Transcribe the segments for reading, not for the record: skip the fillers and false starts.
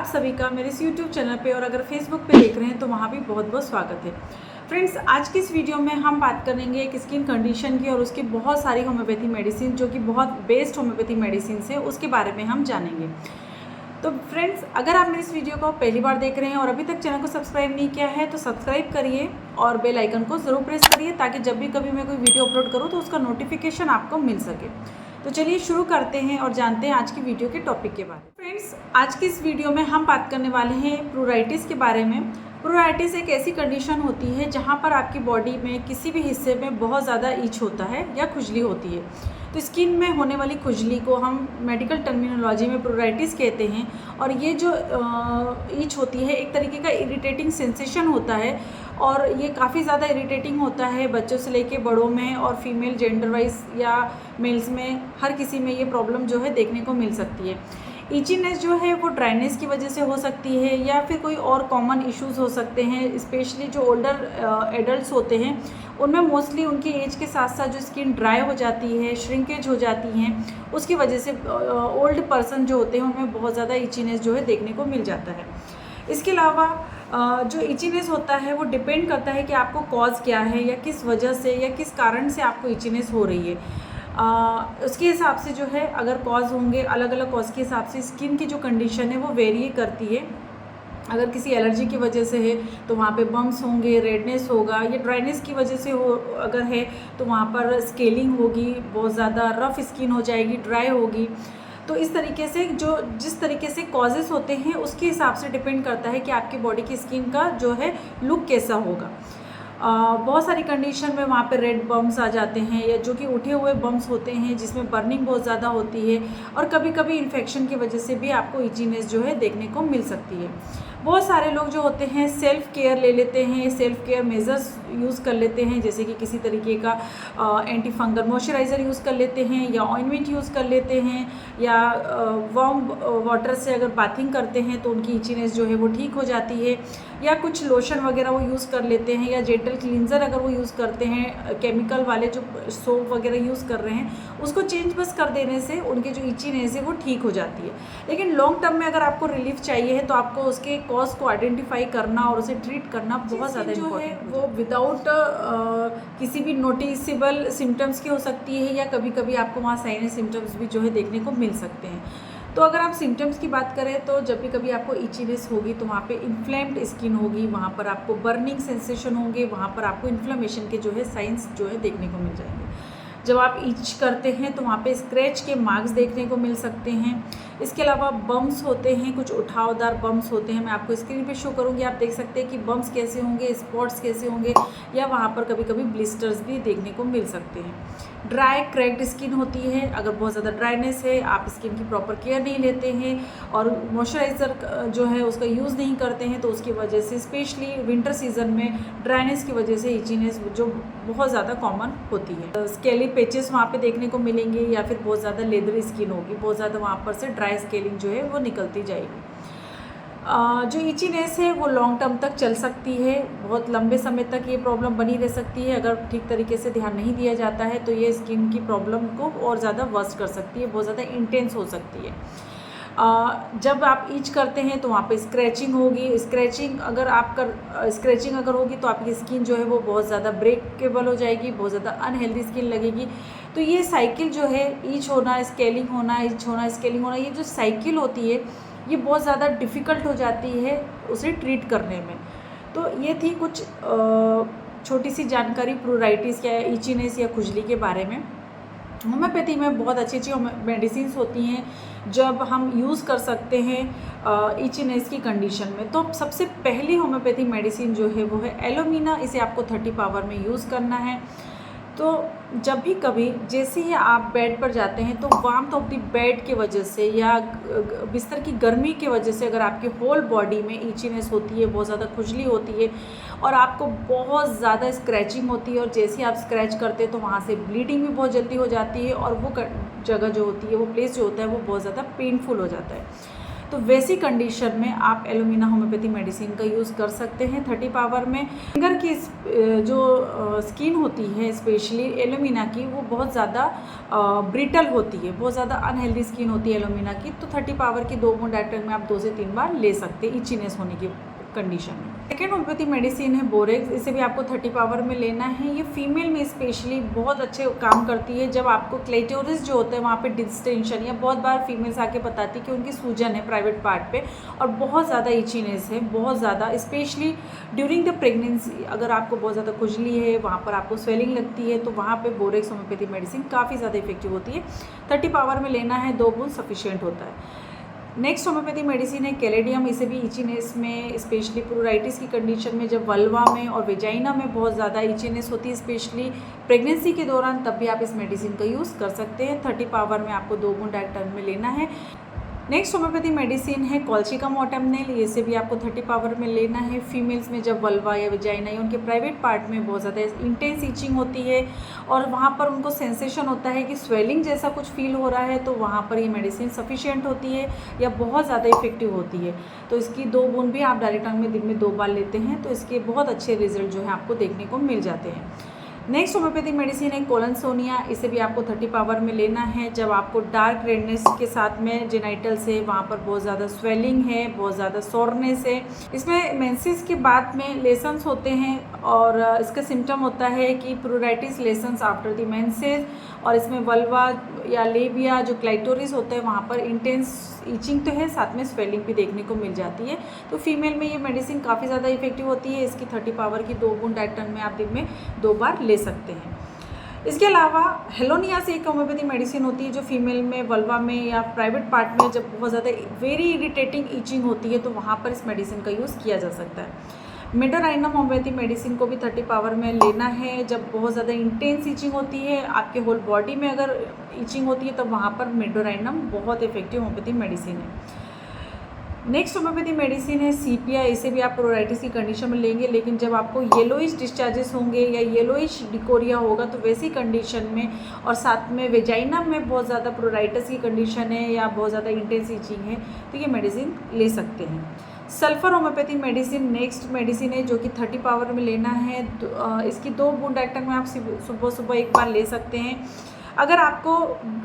आप सभी का मेरे इस यूट्यूब चैनल पे और अगर फेसबुक पे देख रहे हैं तो वहाँ भी बहुत बहुत स्वागत है। फ्रेंड्स, आज की इस वीडियो में हम बात करेंगे एक स्किन कंडीशन की और उसकी बहुत सारी होम्योपैथी मेडिसिन जो कि बहुत बेस्ट होम्योपैथी मेडिसिन है उसके बारे में हम जानेंगे। तो फ्रेंड्स, अगर आप मेरी इस वीडियो को पहली बार देख रहे हैं और अभी तक चैनल को सब्सक्राइब नहीं किया है तो सब्सक्राइब करिए और बेल आइकन को ज़रूर प्रेस करिए ताकि जब भी कभी मैं कोई वीडियो अपलोड करूँ तो उसका नोटिफिकेशन आपको मिल सके। तो चलिए शुरू करते हैं और जानते हैं आज की वीडियो के टॉपिक के बारे में। फ्रेंड्स, आज की इस वीडियो में हम बात करने वाले हैं प्रूराइटिस के बारे में। प्रूराइटिस एक ऐसी कंडीशन होती है जहाँ पर आपकी बॉडी में किसी भी हिस्से में बहुत ज़्यादा ईच होता है या खुजली होती है। तो स्किन में होने वाली खुजली को हम मेडिकल टर्मिनोलॉजी में प्रूराइटिस कहते हैं और ये जो ईच होती है एक तरीके का इरिटेटिंग सेंसेशन होता है और ये काफ़ी ज़्यादा इरिटेटिंग होता है बच्चों से लेके बड़ों में और फीमेल जेंडर वाइज या मेल्स में, हर किसी में ये प्रॉब्लम जो है देखने को मिल सकती है। ईचीनेस जो है वो ड्राइनेस की वजह से हो सकती है या फिर कोई और कॉमन इश्यूज़ हो सकते हैं। स्पेशली जो ओल्डर एडल्ट्स होते हैं उनमें मोस्टली उनकी एज के साथ साथ जो स्किन ड्राई हो जाती है, श्रिंकेज हो जाती हैं, उसकी वजह से ओल्ड पर्सन जो होते हैं उनमें बहुत ज़्यादा ईचीनेस जो है देखने को मिल जाता है। इसके अलावा जो इचीनेस होता है वो डिपेंड करता है कि आपको कॉज क्या है या किस वजह से या किस कारण से आपको इचीनेस हो रही है। उसके हिसाब से जो है अगर कॉज होंगे अलग अलग कॉज के हिसाब से स्किन की जो कंडीशन है वो वेरी करती है। अगर किसी एलर्जी की वजह से है तो वहाँ पे बम्स होंगे, रेडनेस होगा, या ड्राइनेस की वजह से हो अगर है तो वहाँ पर स्केलिंग होगी, बहुत ज़्यादा रफ स्किन हो जाएगी, ड्राई होगी। तो इस तरीके से जो जिस तरीके से कॉजेज़ होते हैं उसके हिसाब से डिपेंड करता है कि आपकी बॉडी की स्किन का जो है लुक कैसा होगा। बहुत सारी कंडीशन में वहाँ पे रेड बम्स आ जाते हैं या जो कि उठे हुए बम्स होते हैं जिसमें बर्निंग बहुत ज़्यादा होती है और कभी कभी इन्फेक्शन की वजह से भी आपको इचीनेस जो है देखने को मिल सकती है। बहुत सारे लोग जो होते हैं सेल्फ केयर ले लेते हैं, सेल्फ केयर मेजर्स यूज़ कर लेते हैं, जैसे कि किसी तरीके का एंटी फंगल मॉइस्चराइज़र यूज़ कर लेते हैं या ऑइंटमेंट यूज़ कर लेते हैं या वार्म वाटर से अगर बाथिंग करते हैं तो उनकी इचीनेस जो है वो ठीक हो जाती है, या कुछ लोशन वगैरह वो यूज़ कर लेते हैं या जेंटल क्लींजर अगर वो यूज़ करते हैं, केमिकल वाले जो सोप वगैरह यूज़ कर रहे हैं उसको चेंज बस कर देने से उनके जो इचीनेस है वो ठीक हो जाती है। लेकिन लॉन्ग टर्म में अगर आपको रिलीफ चाहिए है तो आपको उसके कॉज को आइडेंटिफाई करना और उसे ट्रीट करना बहुत ज़्यादा इम्पोर्टेंट है। वो विदाउट किसी भी नोटिसेबल सिम्टम्स की हो सकती है या कभी कभी आपको वहाँ साइनस सिम्टम्स भी जो है देखने को मिल सकते हैं। तो अगर आप सिम्टम्स की बात करें तो जब भी कभी आपको इचीनेस होगी तो वहाँ पे इन्फ्लेम्ड स्किन होगी, वहाँ पर आपको बर्निंग सेंसेशन होंगे, वहाँ पर आपको इन्फ्लेमेशन के जो है साइंस जो है देखने को मिल जाएंगे। जब आप ईच करते हैं तो वहाँ पे स्क्रैच के मार्क्स देखने को मिल सकते हैं। इसके अलावा बम्स होते हैं, कुछ उठावदार बम्स होते हैं, मैं आपको स्क्रीन पे शो करूँगी, आप देख सकते हैं कि बम्स कैसे होंगे, स्पॉट्स कैसे होंगे, या वहाँ पर कभी कभी ब्लिस्टर्स भी देखने को मिल सकते हैं। ड्राई क्रैक्ड स्किन होती है, अगर बहुत ज़्यादा ड्राइनेस है, आप स्किन की प्रॉपर केयर नहीं लेते हैं और मॉइस्चराइज़र जो है उसका यूज़ नहीं करते हैं तो उसकी वजह से स्पेशली विंटर सीजन में ड्राइनेस की वजह से इचीनेस जो बहुत ज़्यादा कॉमन होती है। स्केली पेचेस वहाँ पे देखने को मिलेंगे या फिर बहुत ज़्यादा लेदरी स्किन होगी, बहुत ज़्यादा वहाँ पर से ड्राई स्केलिंग जो है वो निकलती जाएगी। जो इचीनेस है वो लॉन्ग टर्म तक चल सकती है, बहुत लंबे समय तक ये प्रॉब्लम बनी रह सकती है। अगर ठीक तरीके से ध्यान नहीं दिया जाता है तो ये स्किन की प्रॉब्लम को और ज़्यादा वर्स्ट कर सकती है, बहुत ज़्यादा इंटेंस हो सकती है। जब आप ईच करते हैं तो वहाँ पे स्क्रैचिंग होगी, स्क्रैचिंग अगर होगी तो आपकी स्किन जो है वो बहुत ज़्यादा ब्रेकेबल हो जाएगी, बहुत ज़्यादा अनहेल्दी स्किन लगेगी। तो ये साइकिल जो है ईच होना, स्केलिंग होना, ईच होना, स्केलिंग होना, ये जो साइकिल होती है ये बहुत ज़्यादा डिफ़िकल्ट हो जाती है उसे ट्रीट करने में। तो ये थी कुछ छोटी सी जानकारी प्रूराइटिस या इचीनेस या खुजली के बारे में। होम्योपैथी में बहुत अच्छी अच्छी मेडिसिन्स होती हैं जब हम यूज़ कर सकते हैं इचीनेस की कंडीशन में। तो सबसे पहली होम्योपैथी मेडिसिन जो है वो है एलोमीना, इसे आपको 30 पावर में यूज़ करना है। तो जब भी कभी जैसे ही आप बेड पर जाते हैं तो वार्मथ ऑफ द बेड की वजह से या बिस्तर की गर्मी की वजह से अगर आपके होल बॉडी में इचीनेस होती है, बहुत ज़्यादा खुजली होती है और आपको बहुत ज़्यादा स्क्रैचिंग होती है और जैसे ही आप स्क्रैच करते हैं तो वहाँ से ब्लीडिंग भी बहुत जल्दी हो जाती है और वो जगह जो होती है, वो प्लेस जो होता है वो बहुत ज़्यादा पेनफुल हो जाता है। तो वैसी कंडीशन में आप एलोमिना होम्योपैथी मेडिसिन का यूज़ कर सकते हैं 30 पावर में। फिंगर की जो स्किन होती है स्पेशली एलोमिना की, वो बहुत ज़्यादा ब्रिटल होती है, बहुत ज़्यादा अनहेल्दी स्किन होती है एलोमिना की। तो 30 पावर की 2 बूंद डायरेक्ट में आप 2 से 3 बार ले सकते हैं इचीनेस होने की कंडीशन में। सेकेंड होम्योपैथी मेडिसिन है बोरेक्स, इसे भी आपको 30 पावर में लेना है। ये फीमेल में स्पेशली बहुत अच्छे काम करती है। जब आपको क्लेटोरिस जो होता है वहाँ पे डिस्टेंशन, या बहुत बार फीमेल्स आके बताती है कि उनकी सूजन है प्राइवेट पार्ट पे और बहुत ज़्यादा इचीनेस है, बहुत ज़्यादा, स्पेशली ड्यूरिंग द प्रेगनेंसी। अगर आपको बहुत ज़्यादा खुजली है, वहाँ पर आपको स्वेलिंग लगती है, तो वहाँ पर बोरेक्स होम्योपैथी मेडिसिन काफ़ी ज़्यादा इफेक्टिव होती है। 30 पावर में लेना है, 2 बूंद सफिशियंट होता है। नेक्स्ट होम्योपैथी मेडिसिन है कैलेडियम, इसे भी इचीनेस में, स्पेशली प्रोराइटिस की कंडीशन में, जब वल्वा में और वेजाइना में बहुत ज़्यादा इचीनेस होती है स्पेशली प्रेगनेंसी के दौरान, तब भी आप इस मेडिसिन का यूज़ कर सकते हैं। 30 पावर में आपको 2 बूंद डायरेक्ट टर्म में लेना है। नेक्स्ट होम्योपैथी मेडिसिन है कॉल्चिकम ऑटमनेल, इसे भी आपको 30 पावर में लेना है। फीमेल्स में जब वल्वा या वेजाइना या उनके प्राइवेट पार्ट में बहुत ज़्यादा इंटेंस ईचिंग होती है और वहाँ पर उनको सेंसेशन होता है कि स्वेलिंग जैसा कुछ फील हो रहा है, तो वहाँ पर ये मेडिसिन सफिशिएंट होती है या बहुत ज़्यादा इफेक्टिव होती है। तो इसकी 2 बूंद भी आप डायरेक्ट टंग में दिन में 2 बार लेते हैं, तो इसके बहुत अच्छे रिजल्ट जो है आपको देखने को मिल जाते हैं। नेक्स्ट होम्योपैथी मेडिसिन है कोलनसोनिया, इसे भी आपको 30 पावर में लेना है। जब आपको डार्क रेडनेस के साथ में जेनाइटल्स है, वहाँ पर बहुत ज़्यादा स्वेलिंग है, बहुत ज़्यादा सोरनेस है, इसमें मेंसेस के बाद में लेसन्स होते हैं और इसका सिम्टम होता है कि प्रोराइटिस लेसन्स आफ्टर द मेंसेस, और इसमें वल्वा या लेबिया जो क्लाइटोरिस होता है वहाँ पर इंटेंस ईचिंग तो है, साथ में स्वेलिंग भी देखने को मिल जाती है। तो फीमेल में ये मेडिसिन काफ़ी ज़्यादा इफेक्टिव होती है। इसकी 30 पावर की 2 बूंद डायरेक्ट टंग में आप दिन में 2 बार ले सकते हैं। इसके अलावा हेलोनिया से एक होम्योपैथी मेडिसिन होती है जो फीमेल में वल्वा में या प्राइवेट पार्ट में जब बहुत ज़्यादा वेरी इरिटेटिंग ईचिंग होती है, तो वहाँ पर इस मेडिसिन का यूज़ किया जा सकता है। मेडोराइनम होम्योपैथी मेडिसिन को भी 30 पावर में लेना है। जब बहुत ज़्यादा इंटेंस ईचिंग होती है, आपके होल बॉडी में अगर ईचिंग होती है, तब वहाँ पर मेडोराइनम बहुत इफेक्टिव होम्योपैथी मेडिसिन है। नेक्स्ट होम्योपैथी मेडिसिन है सीपिया, इसे भी आप प्रोराइटिस की कंडीशन में लेंगे, लेकिन जब आपको येलोइश डिस्चार्जेस होंगे या येलोइश डिकोरिया होगा, तो वैसी कंडीशन में और साथ में वेजाइना में बहुत ज़्यादा प्रोराइटिस की कंडीशन है या बहुत ज़्यादा इंटेंस ईचिंग है, तो ये मेडिसिन ले सकते हैं। Sulphur homeopathy medicine next medicine है जो कि 30 पावर में लेना है। इसकी 2 बूंद डायरेक्ट टंग में आप सुबह सुबह एक बार ले सकते हैं। अगर आपको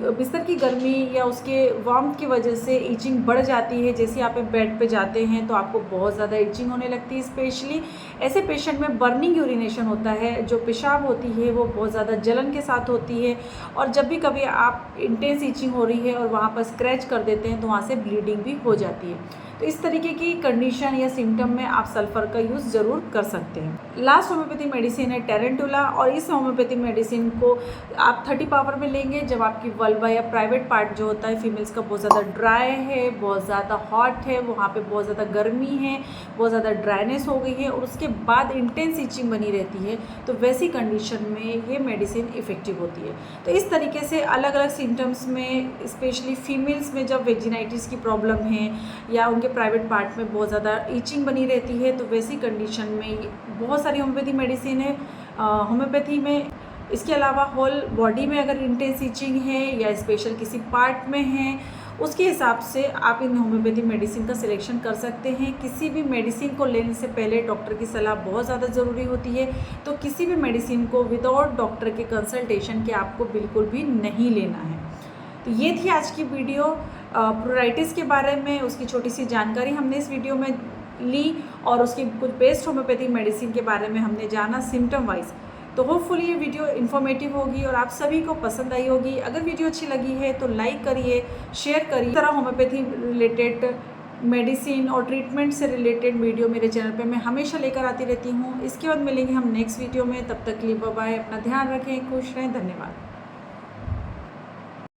बिस्तर की गर्मी या उसके वार्मथ की वजह से ईचिंग बढ़ जाती है, जैसे आप बेड पे जाते हैं तो आपको बहुत ज़्यादा ईचिंग होने लगती है, स्पेशली ऐसे पेशेंट में बर्निंग यूरिनेशन होता है, जो पेशाब होती है वो बहुत ज़्यादा जलन के साथ होती है, और जब भी कभी आप इंटेंस ईचिंग हो रही है और वहाँ पर स्क्रैच कर देते हैं तो वहाँ से ब्लीडिंग भी हो जाती है। तो इस तरीके की कंडीशन या सिम्टम में आप सल्फर का यूज़ ज़रूर कर सकते हैं। लास्ट होम्योपैथी मेडिसिन है टेरेंटुला, और इस होम्योपैथी मेडिसिन को आप 30 पावर में लेंगे जब आपकी वल्वा या प्राइवेट पार्ट जो होता है फीमेल्स का बहुत ज़्यादा ड्राई है, बहुत ज़्यादा हॉट है, वहाँ पे बहुत ज़्यादा गर्मी है, बहुत ज़्यादा ड्राइनेस हो गई है और उसके बाद इंटेंस ईचिंग बनी रहती है, तो वैसी कंडीशन में ये मेडिसिन इफ़ेक्टिव होती है। तो इस तरीके से अलग अलग सिम्टम्स में, स्पेशली फीमेल्स में जब वेजिनाइटिस की प्रॉब्लम है या उनके प्राइवेट पार्ट में बहुत ज़्यादा ईचिंग बनी रहती है, तो वैसी कंडीशन में बहुत सारी होम्योपैथी मेडिसिन है होम्योपैथी में। इसके अलावा होल बॉडी में अगर इंटेंस ईचिंग है या स्पेशल किसी पार्ट में है, उसके हिसाब से आप इन होम्योपैथी मेडिसिन का सिलेक्शन कर सकते हैं। किसी भी मेडिसिन को लेने से पहले डॉक्टर की सलाह बहुत ज़्यादा ज़रूरी होती है, तो किसी भी मेडिसिन को विदाउट डॉक्टर के कंसल्टेशन के आपको बिल्कुल भी नहीं लेना है। तो ये थी आज की वीडियो प्रोराइटिस के बारे में, उसकी छोटी सी जानकारी हमने इस वीडियो में ली और उसकी कुछ बेस्ट होम्योपैथिक मेडिसिन के बारे में हमने जाना सिम्टम वाइज। तो होपफुली ये वीडियो इन्फॉर्मेटिव होगी और आप सभी को पसंद आई होगी। अगर वीडियो अच्छी लगी है तो लाइक करिए, शेयर करिए। इस तरह होम्योपैथी रिलेटेड मेडिसिन और ट्रीटमेंट से रिलेटेड वीडियो मेरे चैनल पे मैं हमेशा लेकर आती रहती हूँ। इसके बाद मिलेंगे हम नेक्स्ट वीडियो में, तब तक के लिए बाय बाय। अपना ध्यान रखें, खुश रहें, धन्यवाद।